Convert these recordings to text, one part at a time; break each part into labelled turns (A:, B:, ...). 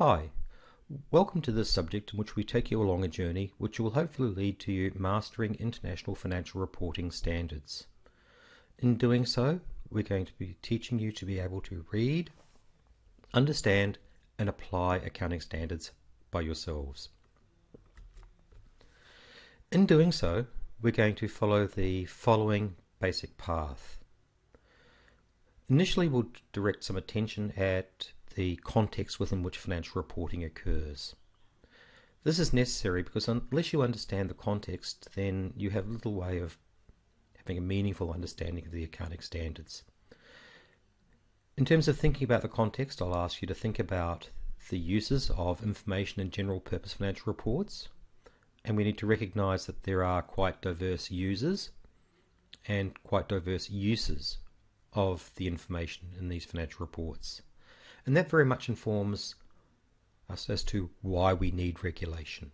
A: Hi, welcome to this subject in which we take you along a journey which will hopefully lead to you mastering international financial reporting standards. In doing so, we're going to be teaching you to be able to read, understand, and apply accounting standards by yourselves. In doing so, we're going to follow the following basic path. Initially, we'll direct some attention at the context within which financial reporting occurs. This is necessary because unless you understand the context, then you have little way of having a meaningful understanding of the accounting standards. In terms of thinking about the context, I'll ask you to think about the uses of information and general purpose financial reports, and we need to recognize that there are quite diverse users and quite diverse uses of the information in these financial reports. And that very much informs us as to why we need regulation.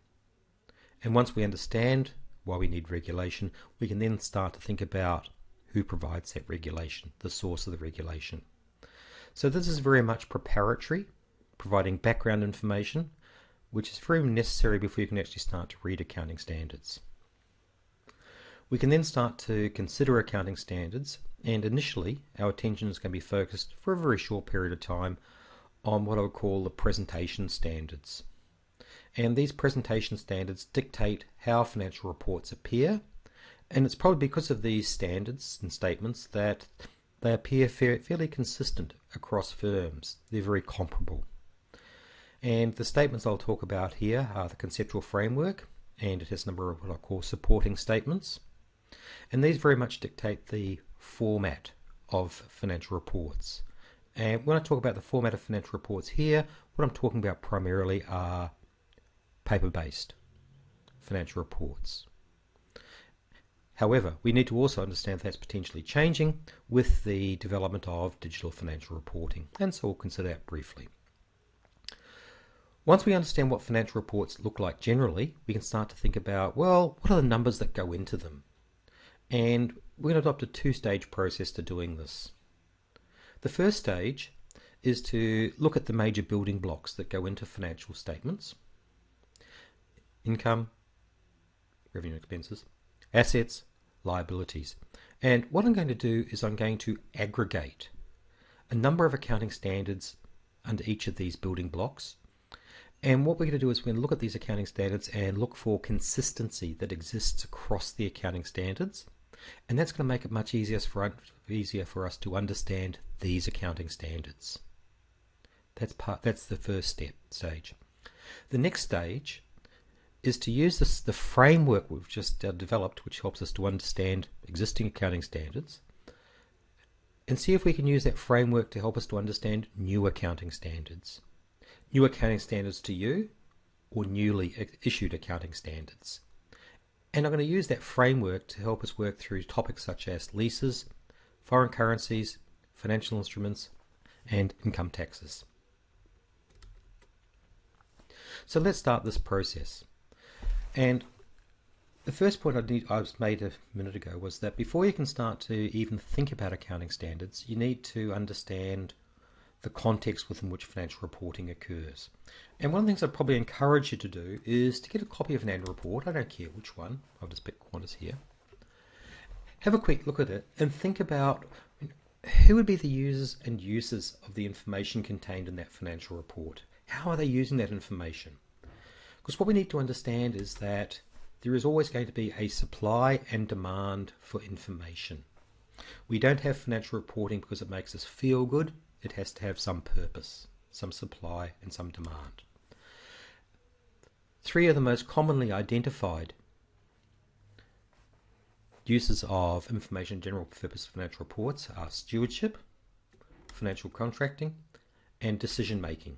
A: And once we understand why we need regulation, we can then start to think about who provides that regulation, the source of the regulation. So this is very much preparatory, providing background information, which is very necessary before you can actually start to read accounting standards. We can then start to consider accounting standards, and initially our attention is going to be focused for a very short period of time on what I would call the presentation standards. And these presentation standards dictate how financial reports appear, and it's probably because of these standards and statements that they appear fairly consistent across firms. They're very comparable. And the statements I'll talk about here are the conceptual framework, and it has a number of what I call supporting statements. And these very much dictate the format of financial reports. And when I talk about the format of financial reports here, what I'm talking about primarily are paper-based financial reports. However, we need to also understand that's potentially changing with the development of digital financial reporting, and so we'll consider that briefly. Once we understand what financial reports look like generally, we can start to think about, well, what are the numbers that go into them? And we're going to adopt a two-stage process to doing this. The first stage is to look at the major building blocks that go into financial statements: income, revenue and expenses, assets, liabilities. And what I'm going to do is I'm going to aggregate a number of accounting standards under each of these building blocks. And what we're going to do is we're going to look at these accounting standards and look for consistency that exists across the accounting standards. And that's going to make it much easier for us to understand these accounting standards. That's the first stage. The next stage is to use the framework we've just developed, which helps us to understand existing accounting standards, and see if we can use that framework to help us to understand new accounting standards. New accounting standards to you, or newly issued accounting standards. And I'm going to use that framework to help us work through topics such as leases, foreign currencies, financial instruments, and income taxes. So let's start this process. And the first point I made a minute ago was that before you can start to even think about accounting standards, you need to understand the context within which financial reporting occurs. And one of the things I'd probably encourage you to do is to get a copy of an annual report. I don't care which one. I'll just pick Qantas here. Have a quick look at it and think about who would be the users and uses of the information contained in that financial report. How are they using that information? Because what we need to understand is that there is always going to be a supply and demand for information. We don't have financial reporting because it makes us feel good. It has to have some purpose, some supply and some demand. Three of the most commonly identified uses of information general purpose financial reports are stewardship, financial contracting, and decision making.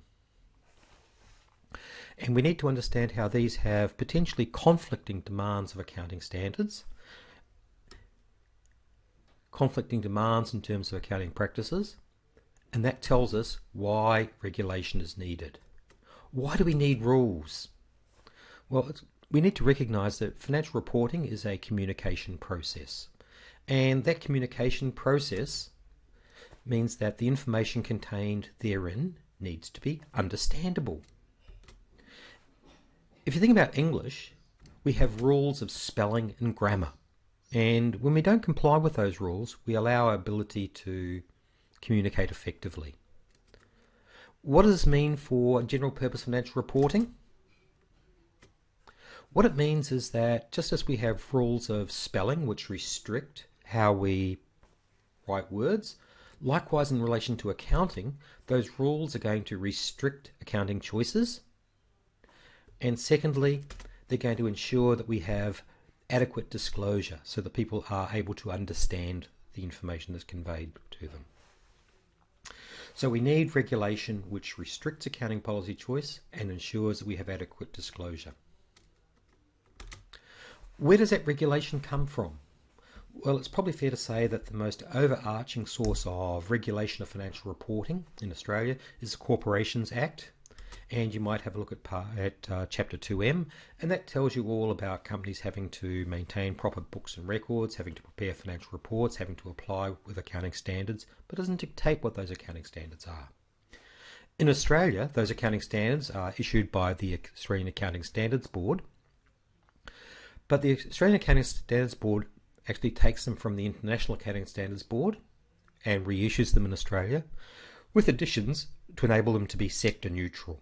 A: And we need to understand how these have potentially conflicting demands of accounting standards, conflicting demands in terms of accounting practices, and that tells us why regulation is needed. Why do we need rules? Well, we need to recognize that financial reporting is a communication process. And that communication process means that the information contained therein needs to be understandable. If you think about English, we have rules of spelling and grammar. And when we don't comply with those rules, we allow our ability to communicate effectively. What does this mean for general purpose financial reporting? What it means is that just as we have rules of spelling which restrict how we write words, likewise in relation to accounting, those rules are going to restrict accounting choices. And secondly, they're going to ensure that we have adequate disclosure so that people are able to understand the information that's conveyed to them. So we need regulation which restricts accounting policy choice and ensures that we have adequate disclosure. Where does that regulation come from? Well, it's probably fair to say that the most overarching source of regulation of financial reporting in Australia is the Corporations Act. And you might have a look at Chapter 2M, and that tells you all about companies having to maintain proper books and records, having to prepare financial reports, having to apply with accounting standards, but doesn't dictate what those accounting standards are. In Australia, those accounting standards are issued by the Australian Accounting Standards Board, but the Australian Accounting Standards Board actually takes them from the International Accounting Standards Board and reissues them in Australia, with additions to enable them to be sector neutral.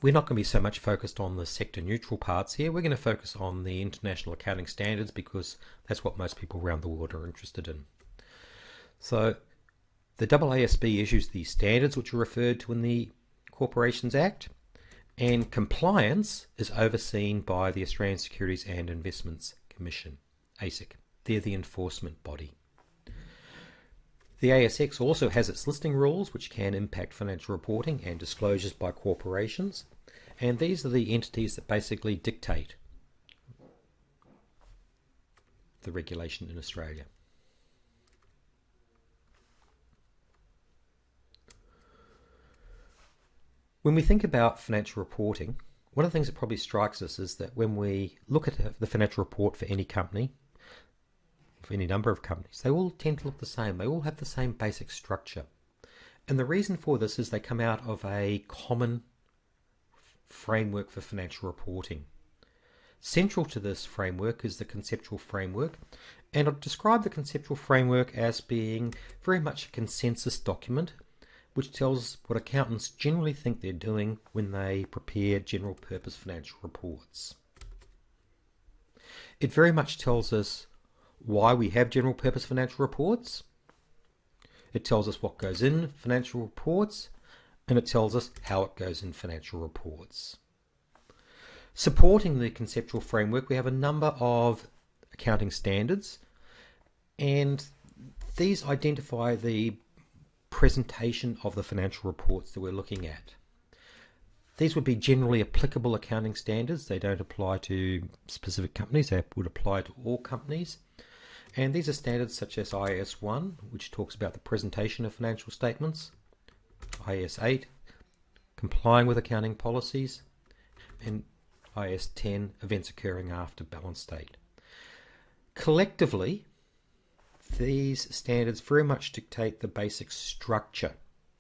A: We're not going to be so much focused on the sector neutral parts here. We're going to focus on the international accounting standards because that's what most people around the world are interested in. So the AASB issues these standards which are referred to in the Corporations Act, and compliance is overseen by the Australian Securities and Investments Commission, ASIC. They're the enforcement body. The ASX also has its listing rules which can impact financial reporting and disclosures by corporations, and these are the entities that basically dictate the regulation in Australia. When we think about financial reporting, one of the things that probably strikes us is that when we look at the financial report for any company, for any number of companies, they all tend to look the same. They all have the same basic structure. And the reason for this is they come out of a common framework for financial reporting. Central to this framework is the conceptual framework, and I've described the conceptual framework as being very much a consensus document which tells what accountants generally think they're doing when they prepare general purpose financial reports. It very much tells us why we have general purpose financial reports. It tells us what goes in financial reports, and it tells us how it goes in financial reports. Supporting the conceptual framework, we have a number of accounting standards, and these identify the presentation of the financial reports that we're looking at. These would be generally applicable accounting standards. They don't apply to specific companies. They would apply to all companies. And these are standards such as IAS 1, which talks about the presentation of financial statements, IAS 8, complying with accounting policies, and IAS 10, events occurring after balance date. Collectively, these standards very much dictate the basic structure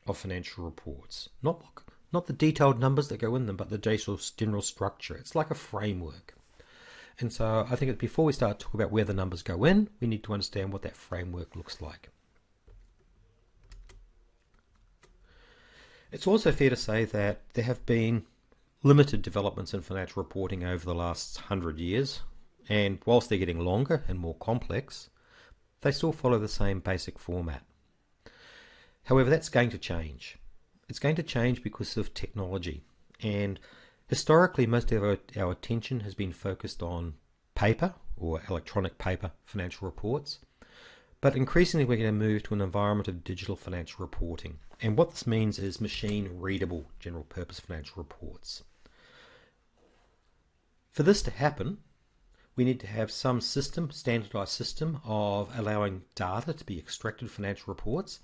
A: of financial reports. Not the detailed numbers that go in them, but the general structure. It's like a framework. And so I think that before we start talking about where the numbers go in, we need to understand what that framework looks like. It's also fair to say that there have been limited developments in financial reporting over the last 100 years, and whilst they're getting longer and more complex, they still follow the same basic format. However, that's going to change. It's going to change because of technology, and historically most of our attention has been focused on paper or electronic paper financial reports, but increasingly we're going to move to an environment of digital financial reporting, and what this means is machine readable general purpose financial reports. For this to happen, we need to have some standardized system of allowing data to be extracted from financial reports,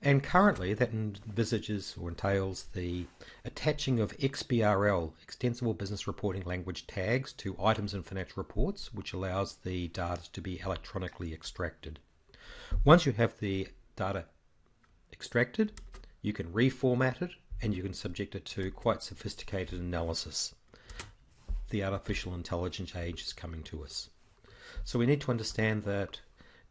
A: and currently that envisages or entails the attaching of XBRL, Extensible Business Reporting Language tags, to items in financial reports, which allows the data to be electronically extracted. Once you have the data extracted, you can reformat it and you can subject it to quite sophisticated analysis. the artificial intelligence age is coming to us. So we need to understand that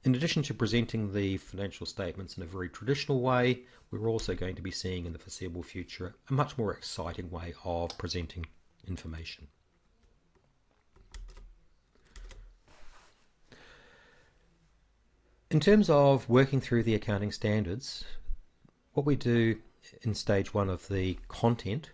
A: in addition to presenting the financial statements in a very traditional way, we're also going to be seeing in the foreseeable future a much more exciting way of presenting information. In terms of working through the accounting standards, what we do in stage one of the content